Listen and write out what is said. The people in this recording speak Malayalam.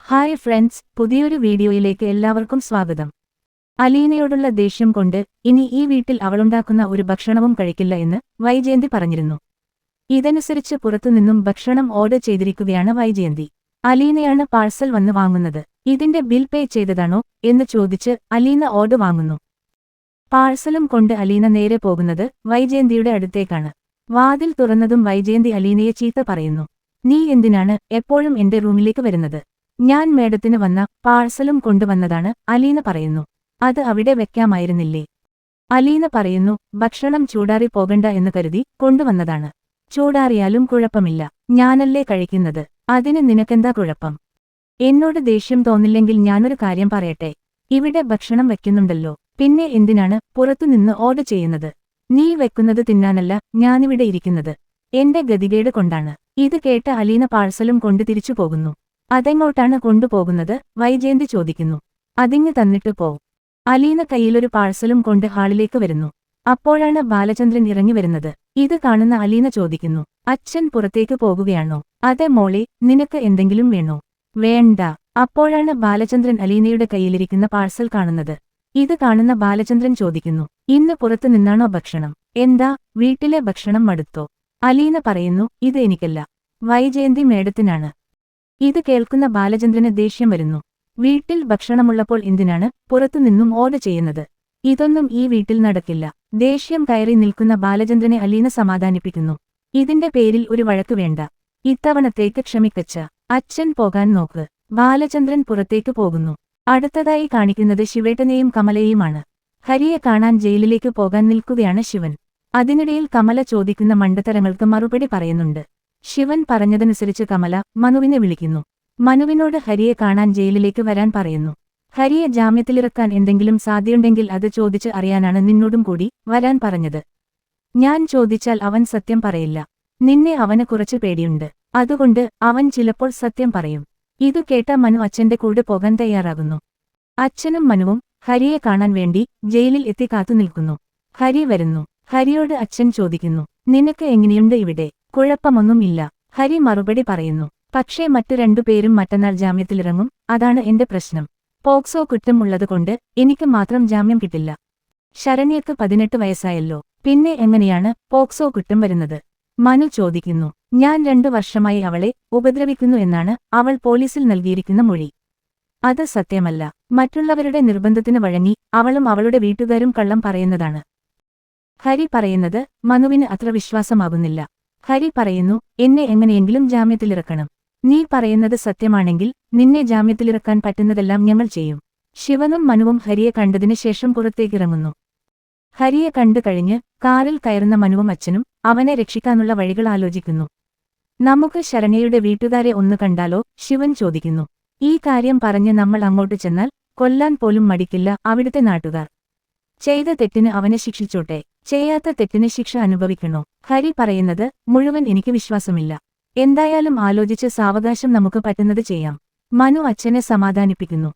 ഹായ് ഫ്രണ്ട്സ്, പുതിയൊരു വീഡിയോയിലേക്ക് എല്ലാവർക്കും സ്വാഗതം. അലീനയോടുള്ള ദേഷ്യം കൊണ്ട് ഇനി ഈ വീട്ടിൽ അവളുണ്ടാക്കുന്ന ഒരു ഭക്ഷണവും കഴിക്കില്ല എന്ന് വൈജയന്തി പറഞ്ഞിരുന്നു. ഇതനുസരിച്ച് പുറത്തുനിന്നും ഭക്ഷണം ഓർഡർ ചെയ്തിരിക്കുകയാണ് വൈജയന്തി. അലീനയാണ് പാഴ്സൽ വന്ന് വാങ്ങുന്നത്. ഇതിന്റെ ബിൽ പേ ചെയ്തതാണോ എന്ന് ചോദിച്ച് അലീന ഓർഡർ വാങ്ങുന്നു. പാഴ്സലും കൊണ്ട് അലീന നേരെ പോകുന്നത് വൈജയന്തിയുടെ അടുത്തേക്കാണ്. വാതിൽ തുറന്നതും വൈജയന്തി അലീനയെ ചീത്ത പറയുന്നു. നീ എന്തിനാണ് എപ്പോഴും എന്റെ റൂമിലേക്ക് വരുന്നത്? ഞാൻ മേഡത്തിന് വന്ന പാഴ്സലും കൊണ്ടുവന്നതാണ്, അലീന പറയുന്നു. അത് അവിടെ വെക്കാമായിരുന്നില്ലേ? അലീന പറയുന്നു, ഭക്ഷണം ചൂടാറി പോകണ്ട എന്ന് കരുതി കൊണ്ടുവന്നതാണ്. ചൂടാറിയാലും കുഴപ്പമില്ല, ഞാനല്ലേ കഴിക്കുന്നത്, അതിന് നിനക്കെന്താ കുഴപ്പം? എന്നോട് ദേഷ്യം തോന്നില്ലെങ്കിൽ ഞാനൊരു കാര്യം പറയട്ടെ. ഇവിടെ ഭക്ഷണം വെക്കുന്നുണ്ടല്ലോ, പിന്നെ എന്തിനാണ് പുറത്തുനിന്ന് ഓർഡർ ചെയ്യുന്നത്? നീ വെക്കുന്നത് തിന്നാനല്ല ഞാനിവിടെ ഇരിക്കുന്നത്, എന്റെ ഗതികേട് കൊണ്ടാണ്. ഇത് കേട്ട അലീന പാഴ്സലും കൊണ്ട് തിരിച്ചു പോകുന്നു. അതെങ്ങോട്ടാണ് കൊണ്ടുപോകുന്നത്? വൈജയന്തി ചോദിക്കുന്നു. അതിങ്ങ് തന്നിട്ട് പോ. അലീന കയ്യിലൊരു പാഴ്സലും കൊണ്ട് ഹാളിലേക്ക് വരുന്നു. അപ്പോഴാണ് ബാലചന്ദ്രൻ ഇറങ്ങി വരുന്നത്. ഇത് കാണുന്ന അലീന ചോദിക്കുന്നു, അച്ഛൻ പുറത്തേക്ക് പോകുകയാണോ? അതെ മോളെ, നിനക്ക് എന്തെങ്കിലും വേണോ? വേണ്ട. അപ്പോഴാണ് ബാലചന്ദ്രൻ അലീനയുടെ കയ്യിലിരിക്കുന്ന പാഴ്സൽ കാണുന്നത്. ഇത് കാണുന്ന ബാലചന്ദ്രൻ ചോദിക്കുന്നു, ഇന്ന് പുറത്തു നിന്നാണോ ഭക്ഷണം? എന്താ, വീട്ടിലെ ഭക്ഷണം മടുത്തോ? അലീന പറയുന്നു, ഇത് എനിക്കല്ല, വൈജയന്തി മേഡത്തിനാണ്. ഇത് കേൾക്കുന്ന ബാലചന്ദ്രന് ദേഷ്യം വരുന്നു. വീട്ടിൽ ഭക്ഷണമുള്ളപ്പോൾ എന്തിനാണ് പുറത്തുനിന്നും ഓർഡർ ചെയ്യുന്നത്? ഇതൊന്നും ഈ വീട്ടിൽ നടക്കില്ല. ദേഷ്യം കയറി നിൽക്കുന്ന ബാലചന്ദ്രനെ അലീന സമാധാനിപ്പിക്കുന്നു. ഇതിന്റെ പേരിൽ ഒരു വഴക്ക് വേണ്ട. ഇത്തവണത്തേക്ക് ക്ഷമിക്കച്ച. അച്ഛൻ പോകാൻ നോക്ക്. ബാലചന്ദ്രൻ പുറത്തേക്ക് പോകുന്നു. അടുത്തതായി കാണിക്കുന്നത് ശിവേട്ടനെയും കമലയെയുമാണ്. ഹരിയെ കാണാൻ ജയിലിലേക്ക് പോകാൻ നിൽക്കുകയാണ് ശിവൻ. അതിനിടയിൽ കമല ചോദിക്കുന്ന മണ്ടത്തരങ്ങൾക്ക് മറുപടി പറയുന്നുണ്ട്. ശിവൻ പറഞ്ഞതനുസരിച്ച് കമല മനുവിനെ വിളിക്കുന്നു. മനുവിനോട് ഹരിയെ കാണാൻ ജയിലിലേക്ക് വരാൻ പറയുന്നു. ഹരിയെ ജാമ്യത്തിലിറക്കാൻ എന്തെങ്കിലും സാധ്യതയുണ്ടെങ്കിൽ അത് ചോദിച്ച് അറിയാനാണ് നിന്നോടും കൂടി വരാൻ പറഞ്ഞത്. ഞാൻ ചോദിച്ചാൽ അവൻ സത്യം പറയില്ല. നിന്നെ അവന് കുറച്ച് പേടിയുണ്ട്, അതുകൊണ്ട് അവൻ ചിലപ്പോൾ സത്യം പറയും. ഇതു കേട്ട മനു അച്ഛന്റെ കൂടെ പോകാൻ തയ്യാറാകുന്നു. അച്ഛനും മനുവും ഹരിയെ കാണാൻ വേണ്ടി ജയിലിൽ എത്തി കാത്തു നിൽക്കുന്നു. ഹരി വരുന്നു. ഹരിയോട് അച്ഛൻ ചോദിക്കുന്നു, നിനക്ക് എങ്ങനെയുണ്ട് ഇവിടെ? കുഴപ്പമൊന്നും ഇല്ല, ഹരി മറുപടി പറയുന്നു. പക്ഷേ മറ്റു രണ്ടുപേരും മറ്റന്നാൾ ജാമ്യത്തിലിറങ്ങും, അതാണ് എന്റെ പ്രശ്നം. പോക്സോ കുറ്റം ഉള്ളതുകൊണ്ട് എനിക്ക് മാത്രം ജാമ്യം കിട്ടില്ല. ശരണ്യക്ക് 18 വയസ്സായല്ലോ, പിന്നെ എങ്ങനെയാണ് പോക്സോ കുറ്റം വരുന്നത്? മനു ചോദിക്കുന്നു. ഞാൻ 2 വർഷമായി അവളെ ഉപദ്രവിക്കുന്നു എന്നാണ് അവൾ പോലീസിൽ നൽകിയിരിക്കുന്ന മൊഴി. അത് സത്യമല്ല. മറ്റുള്ളവരുടെ നിർബന്ധത്തിന് വഴങ്ങി അവളും അവളുടെ വീട്ടുകാരും കള്ളം പറയുന്നതാണ്. ഹരി പറയുന്നത് മനുവിന് അത്ര വിശ്വാസമാകുന്നില്ല. ഹരി പറയുന്നു, എന്നെ എങ്ങനെയെങ്കിലും ജാമ്യത്തിലിറക്കണം. നീ പറയുന്നത് സത്യമാണെങ്കിൽ നിന്നെ ജാമ്യത്തിലിറക്കാൻ പറ്റുന്നതെല്ലാം ഞങ്ങൾ ചെയ്യും. ശിവനും മനുവും ഹരിയെ കണ്ടതിന് ശേഷം പുറത്തേക്കിറങ്ങുന്നു. ഹരിയെ കണ്ടു കഴിഞ്ഞ് കാറിൽ കയറുന്ന മനുവും അച്ഛനും അവനെ രക്ഷിക്കാനുള്ള വഴികൾ ആലോചിക്കുന്നു. നമുക്ക് ശരണ്യയുടെ വീട്ടുകാരെ ഒന്ന് കണ്ടാലോ? ശിവൻ ചോദിക്കുന്നു. ഈ കാര്യം പറഞ്ഞ് നമ്മൾ അങ്ങോട്ട് ചെന്നാൽ കൊല്ലാൻ പോലും മടിക്കില്ല അവിടുത്തെ നാട്ടുകാർ. ചെയ്ത തെറ്റിന് അവനെ ശിക്ഷിച്ചോട്ടെ, ചെയ്യാത്ത തെറ്റിന് ശിക്ഷ അനുഭവിക്കണോ? ഹരി പറയുന്നത് മുഴുവൻ എനിക്ക് വിശ്വാസമില്ല. എന്തായാലും ആലോചിച്ച് സാവകാശം നമുക്ക് പറ്റുന്നത് ചെയ്യാം. മനു അച്ഛനെ സമാധാനിപ്പിക്കുന്നു.